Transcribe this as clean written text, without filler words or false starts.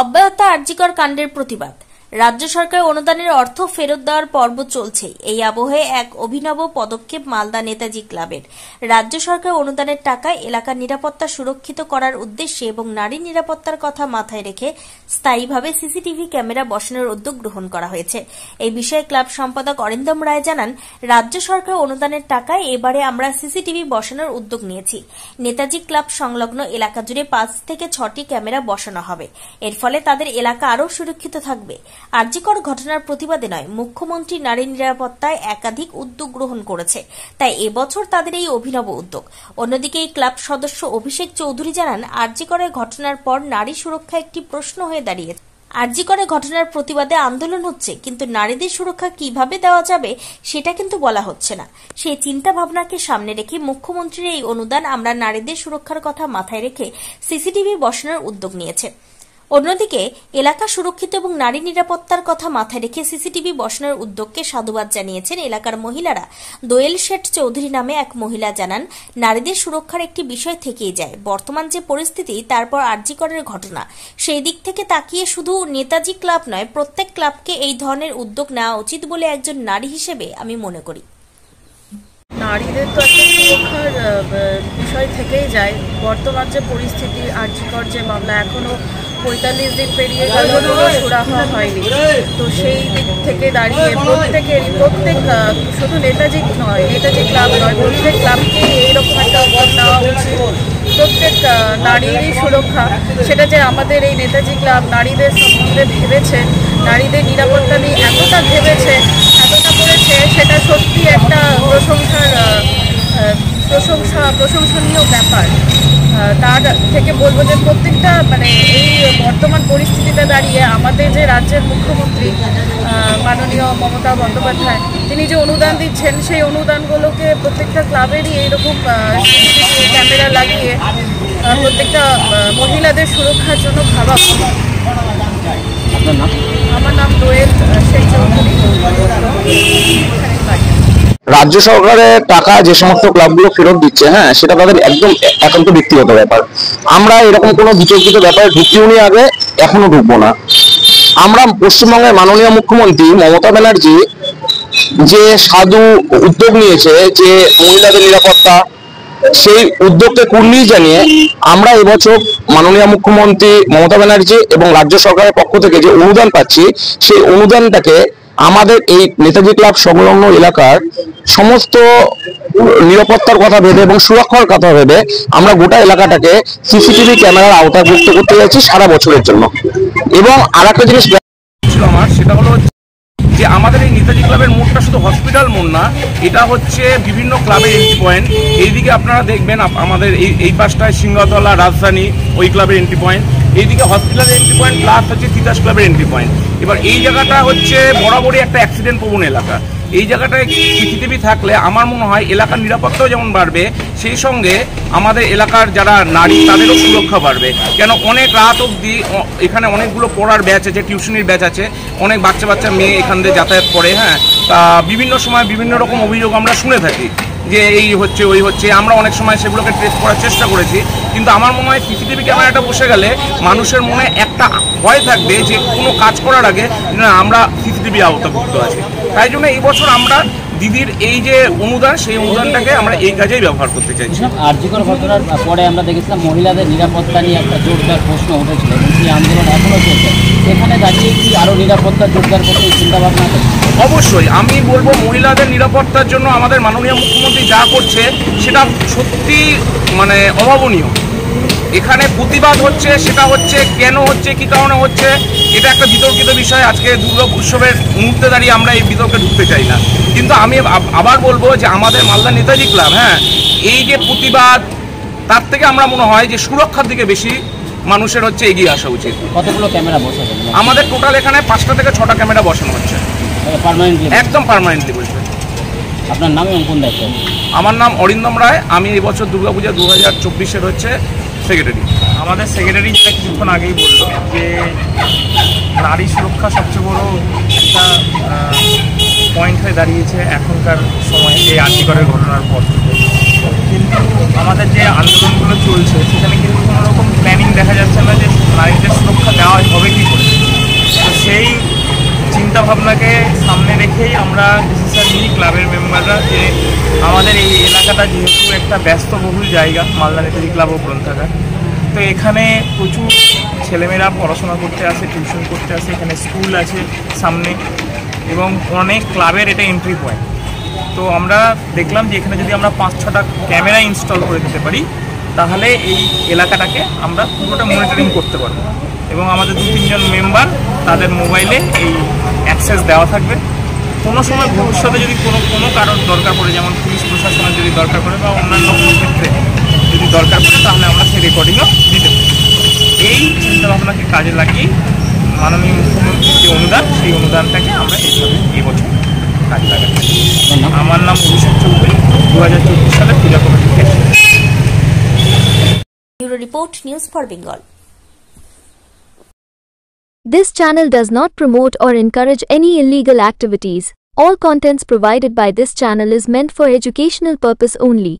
অব্যাহত আরজিকর কাণ্ডের প্রতিবাদ। রাজ্য সরকার অনুদানের অর্থ ফেরত দেওয়ার পর্ব চলছে। এই আবহে এক অভিনব পদক্ষেপ মালদা নেতাজি ক্লাবের। রাজ্য সরকার অনুদানের টাকায় এলাকার নিরাপত্তা সুরক্ষিত করার উদ্দেশ্যে এবং নারী নিরাপত্তার কথা মাথায় রেখে স্থায়ীভাবে সিসিটিভি ক্যামেরা বসানোর উদ্যোগ গ্রহণ করা হয়েছে। এই বিষয়ে ক্লাব সম্পাদক অরিন্দম রায় জানান, রাজ্য সরকার অনুদানের টাকায় এবারে আমরা সিসিটিভি বসানোর উদ্যোগ নিয়েছি। নেতাজি ক্লাব সংলগ্ন এলাকা জুড়ে 5 থেকে 6টি ক্যামেরা বসানো হবে। এর ফলে তাদের এলাকা আরও সুরক্ষিত থাকবে। আরজিকর ঘটনার প্রতিবাদে নয়, মুখ্যমন্ত্রী নারী নিরাপত্তায় একাধিক উদ্যোগ গ্রহণ করেছে, তাই এবছর তাদের এই অভিনব উদ্যোগ। অন্যদিকে এই ক্লাব সদস্য অভিষেক চৌধুরী জানান, আরজিকরের ঘটনার পর নারী সুরক্ষা একটি প্রশ্ন হয়ে দাঁড়িয়েছে। আরজিকরের ঘটনার প্রতিবাদে আন্দোলন হচ্ছে, কিন্তু নারীদের সুরক্ষা কিভাবে দেওয়া যাবে সেটা কিন্তু বলা হচ্ছে না। সেই চিন্তা ভাবনাকে সামনে রেখে মুখ্যমন্ত্রীর এই অনুদান আমরা নারীদের সুরক্ষার কথা মাথায় রেখে সিসিটিভি বসানোর উদ্যোগ নিয়েছে। অন্যদিকে এলাকা সুরক্ষিত এবং নারী নিরাপত্তার কথা মাথায় রেখে সিসিটিভি বসানোর উদ্যোগকে সাধুবাদ জানিয়েছেন এলাকার মহিলারা। দোয়েল শেঠ চৌধুরী নামে এক মহিলা জানান, নারীদের সুরক্ষার একটি বিষয় থেকেই যায়। বর্তমান যে পরিস্থিতি, তারপর আরজিকরের ঘটনা, সেই দিক থেকে তাকিয়ে শুধু নেতাজি ক্লাব নয়, প্রত্যেক ক্লাবকে এই ধরনের উদ্যোগ নেওয়া উচিত বলে একজন নারী হিসেবে আমি মনে করি। নারীদের তো একটা সুরক্ষার বিষয় থেকেই যায়। বর্তমান যে পরিস্থিতি, আরজিকর যে মামলা এখনো 45 দিন পেরিয়ে গেল, সুরাহা হয়নি। তো সেই দিক থেকে দাঁড়িয়ে প্রত্যেক শুধু নেতাজি নয়, নেতাজি ক্লাব নয়, প্রত্যেক ক্লাবকে এইরকম একটা উদ্যোগ নেওয়া উচিত। প্রত্যেক নারীরই সুরক্ষা, সেটা যে আমাদের এই নেতাজি ক্লাব নারীদের সম্বন্ধে ভেবেছে, নারীদের নিরাপত্তা নিয়ে এতটা ভেবেছে, এতটা করেছে, সেটা সত্যি একটা প্রশংসনীয় ব্যাপার। তার থেকে বলবো যে প্রত্যেকটা এই বর্তমান পরিস্থিতিতে দাঁড়িয়ে আমাদের যে রাজ্যের মুখ্যমন্ত্রী মাননীয় মমতা বন্দ্যোপাধ্যায়, তিনি যে অনুদান দিচ্ছেন, সেই অনুদানগুলোকে প্রত্যেকটা ক্লাবেরই এইরকম ক্যামেরা লাগিয়ে প্রত্যেকটা মহিলাদের সুরক্ষার জন্য ভাবা উচিত। আমার নাম দোয়েল শেখ চৌধুরী। রাজ্য সরকারের টাকা যে সমস্ত ক্লাবগুলো ফেরত দিচ্ছে, সেটা তাদের একদম একান্ত ব্যক্তিগত ব্যাপার। আমরা এরকম কোনো বিতর্কিত ব্যাপারে ঢুকিও নি, আগে এখনো ঢুকবো না। আমরা পশ্চিমবঙ্গের মাননীয় মুখ্যমন্ত্রী মমতা ব্যানার্জি যে সাধু উদ্যোগ নিয়েছে যে মহিলাদের নিরাপত্তা, সেই উদ্যোগকে কুর্নি জানিয়ে আমরা এবছর মাননীয় মুখ্যমন্ত্রী মমতা ব্যানার্জি এবং রাজ্য সরকারের পক্ষ থেকে যে অনুদান পাচ্ছি, সেই অনুদানটাকে আমাদের এই নেতাজি ক্লাব সংলগ্ন এলাকার সমস্ত নিরাপত্তার কথা ভেবে এবং সুরক্ষার কথা ভেবে আমরা গোটা এলাকাটাকে সিসিটিভি ক্যামেরার আওতাভুক্ত করতে যাচ্ছি সারা বছরের জন্য। এবং আর একটা জিনিস আমার সেটা হলো যে আমাদের এই নেতাজি ক্লাবের মোড়টা শুধু হসপিটাল মোড় না, এটা হচ্ছে বিভিন্ন ক্লাবের এন্ট্রি পয়েন্ট। এইদিকে আপনারা দেখবেন আমাদের এই পাশটায় সিংহতলা, রাজধানী, ওই ক্লাবের এন্ট্রি পয়েন্ট, এইদিকে হসপিটালের এন্ট্রি পয়েন্ট, প্লাস হচ্ছে তিতাস ক্লাবের এন্ট্রি পয়েন্ট। এবার এই জায়গাটা হচ্ছে বরাবরই একটা অ্যাক্সিডেন্ট প্রবণ এলাকা। এই জায়গাটায় সিসিটিভি থাকলে আমার মনে হয় এলাকার নিরাপত্তাও যেমন বাড়বে, সেই সঙ্গে আমাদের এলাকার যারা নারী তাদেরও সুরক্ষা বাড়বে। কেন অনেক রাত অবধি এখানে অনেকগুলো পড়ার ব্যাচ আছে, টিউশনির ব্যাচ আছে, অনেক বাচ্চা মেয়ে এখান দিয়ে যাতায়াত করে। তা বিভিন্ন সময় বিভিন্ন রকম অভিযোগ আমরা শুনে থাকি যে এই হচ্ছে ওই হচ্ছে। আমরা অনেক সময় সেগুলোকে ট্রেস করার চেষ্টা করেছি, কিন্তু আমার মনে হয় সিসিটিভি ক্যামেরাটা বসে গেলে মানুষের মনে একটা ভয় থাকবে যে কোনো কাজ করার আগে না আমরা সিসিটিভি আওতাভুক্ত আছি। তাই জন্য এই বছর আমরা দিদির এই যে অনুদান, সেই অনুদানটাকে আমরা এই কাজেই ব্যবহার করতে চাইছি। আরজিকর ঘটনার পরে আমরা দেখেছিলাম মহিলাদের নিরাপত্তা নিয়ে একটা জোরদার প্রশ্ন উঠেছিল এবং সেই আন্দোলন এখনো চলছে। সেখানে দাঁড়িয়ে কি আরও নিরাপত্তা জোরদার করতে চিন্তাভাবনা আছে? অবশ্যই আমি বলবো মহিলাদের নিরাপত্তার জন্য আমাদের মাননীয় মুখ্যমন্ত্রী যা করছে সেটা সত্যি অভাবনীয়। এখানে প্রতিবাদ হচ্ছে, সেটা হচ্ছে কেন হচ্ছে, কি কারণে হচ্ছে, এটা একটা বিতর্কিত বিষয়। আজকে দুর্গা উৎসবের মুহূর্তে দাঁড়িয়ে আমরা এই বিতর্কে ঢুকতে চাই না, কিন্তু আমি আবার বলবো যে আমাদের মালদা নেতাজি ক্লাব এই যে প্রতিবাদ, তার থেকে আমরা মনে হয় যে সুরক্ষার দিকে বেশি মানুষের হচ্ছে এগিয়ে আসা উচিত। কতগুলো ক্যামেরা বসাবে? আমাদের টোটাল এখানে 5টা থেকে 6টা ক্যামেরা বসানো হচ্ছে, একদম পার্মানেন্টলি বলছে। আপনার নাম এবং কোন দায়িত্ব? আমার নাম অরিন্দম রায়, আমি এই বছর দুর্গাপূজা 2024-এর হচ্ছে সেক্রেটারি। আমাদের সেক্রেটারি যেটা কিছুক্ষণ আগেই বলল যে নারী সুরক্ষা সবচেয়ে বড় একটা পয়েন্ট হয়ে দাঁড়িয়েছে এখনকার সময়ে এই আরজিকরের ঘটনার পর থেকে। কিন্তু আমাদের যে আন্দোলনগুলো চলছে সেখানে কিন্তু কোনো রকম প্ল্যানিং দেখা যাচ্ছে না যে নারীদের সুরক্ষা দেওয়া হবে চিন্তা ভাবনাকে সামনে রেখেই আমরা ডিসিশন নিই ক্লাবের মেম্বাররা যে আমাদের এই এলাকাটা যেহেতু একটা ব্যস্তবহুল জায়গা, মালদা নেতাজি ক্লাব ও গ্রন্থাগার, তো এখানে প্রচুর ছেলেমেয়েরা পড়াশোনা করতে আসে, টিউশন করতে আসে, এখানে স্কুল আছে সামনে এবং অনেক ক্লাবের এটা এন্ট্রি পয়েন্ট। তো আমরা দেখলাম যে এখানে যদি আমরা 5-6টা ক্যামেরা ইনস্টল করে দিতে পারি তাহলে এই এলাকাটাকে আমরা পুরোটা মনিটরিং করতে পারবো এবং আমাদের 2-3 জন মেম্বার তাদের মোবাইলে এই অ্যাক্সেস দেওয়া থাকবে। কোনো সময় ভবিষ্যতে যদি কোনো কারণ দরকার পড়ে, যেমন পুলিশ প্রশাসনের যদি দরকার পড়ে বা অন্যান্য কোনো ক্ষেত্রে যদি দরকার পড়ে, তাহলে আমরা সেই রেকর্ডিংও দিতে পারি। এই চিন্তাভাবনাকে কাজে লাগিয়ে মাননীয় মুখ্যমন্ত্রীর যে অনুদান, সেই অনুদানটাকে আমরা এইভাবে এবছর কাজে লাগাচ্ছি। আমার নাম অভিষেক চৌধুরী, 2024 সালে পূজা কমিটির cashier. Bureau Report, News for Bengal. This channel does not promote or encourage any illegal activities. All contents provided by this channel is meant for educational purpose only.